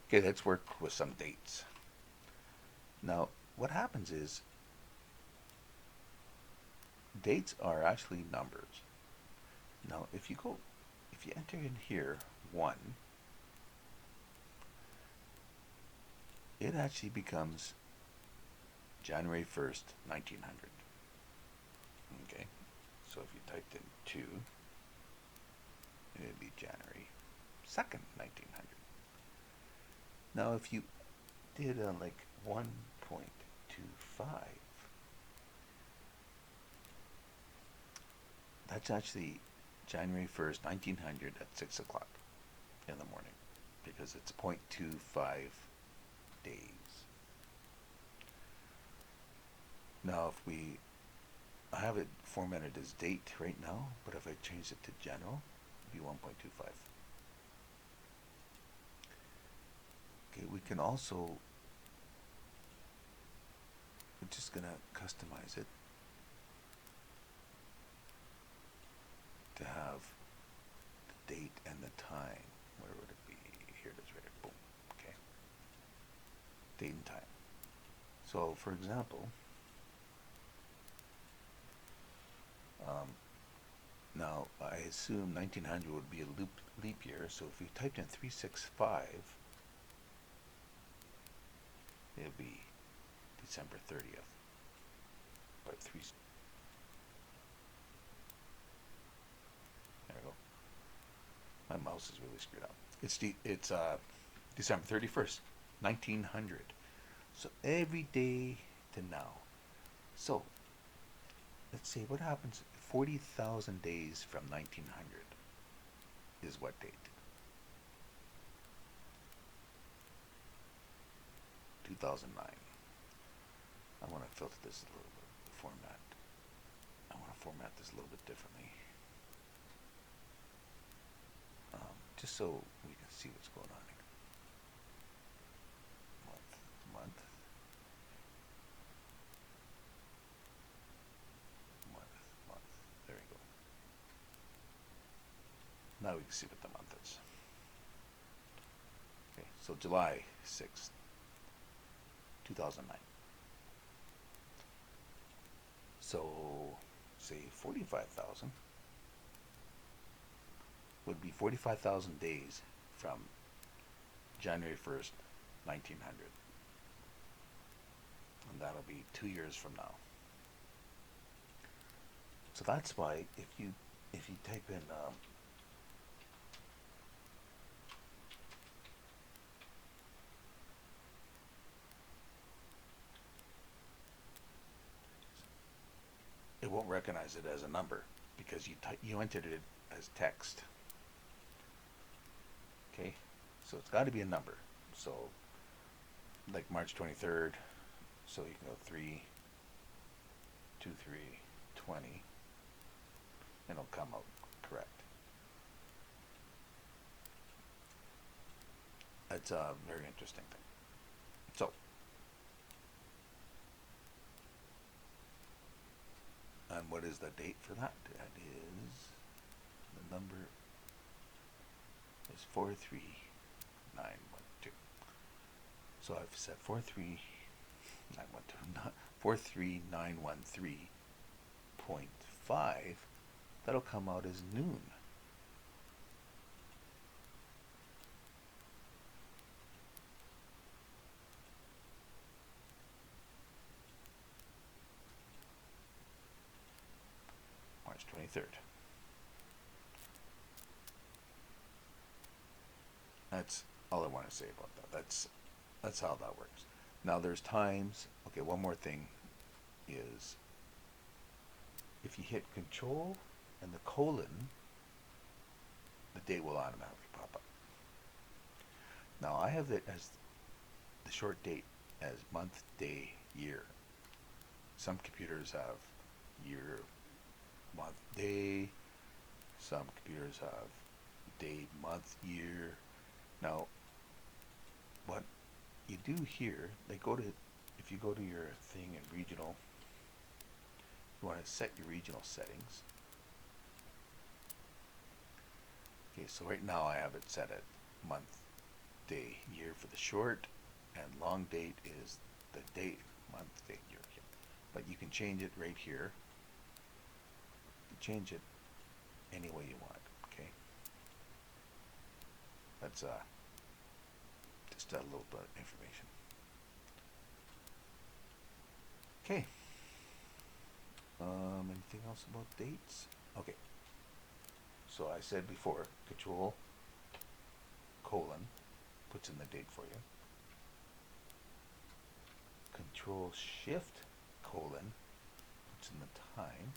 Okay, let's work with some dates. Now, what happens is dates are actually numbers. Now, if you enter in here 1, it actually becomes January 1st, 1900. Okay, so if you typed in 2, it would be January 2nd, 1900. Now, if you did like 1.25, that's actually January 1st, 1900 at 6 o'clock in the morning because it's 0.25 days. Now, if we I have it formatted as date right now, but if I change it to general, it'd be 1.25. Okay, we can also, we're just gonna customize it to have the date and the time. Where would it be? Here it is right here. Boom. Okay. Date and time. So for example, um, now I assume 1900 would be a leap year, so if we typed in 365, it would be December 30th. But there we go. My mouse is really screwed up. It's December 31st, 1900. So every day to now. So let's see what happens. 40,000 days from 1900 is what date? 2009. I want to filter this a little bit. Format. I want to format this a little bit differently. Just so we can see what's going on here. Month, month. There we go. Now we can see what the month is. Okay, so July 6th, 2009. So, say 45,000 would be 45,000 days from January 1st, 1900. And that'll be 2 years from now. So that's why if you type in it won't recognize it as a number because you entered it as text. Okay, so it's got to be a number. So like March 23rd, so you can go 3, 2, 3, 20, and it'll come out correct. That's a very interesting thing. So, and what is the date for that? That is, the number is 43912. So I've set 43912, not 43913.5. That'll come out as noon. March 23rd. That's all I want to say about that. That's how that works. Now there's times. Okay, one more thing is if you hit Control and the colon, the date will automatically pop up. Now I have it as the short date as month, day, year. Some computers have year, month, day. Some computers have day, month, year. Now, what you do here, if you go to your thing in regional, you want to set your regional settings. Okay, so right now I have it set at month, day, year for the short, and long date is the date, month, date, year. But you can change it right here. You change it any way you want. Okay. That's just a little bit of information. Okay. Anything else about dates? Okay. So I said before, Control colon puts in the date for you. Control Shift colon puts in the time.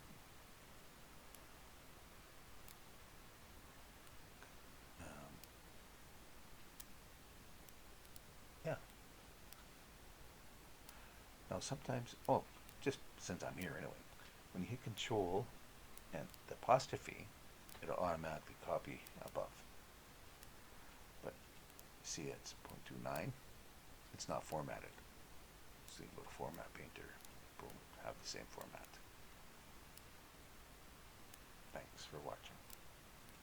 Yeah. Now sometimes, oh, just since I'm here anyway, when you hit Control and the apostrophe, it'll automatically copy above. But see, it's 0.29. It's not formatted. So you go to Format Painter, boom, have the same format. Thanks for watching.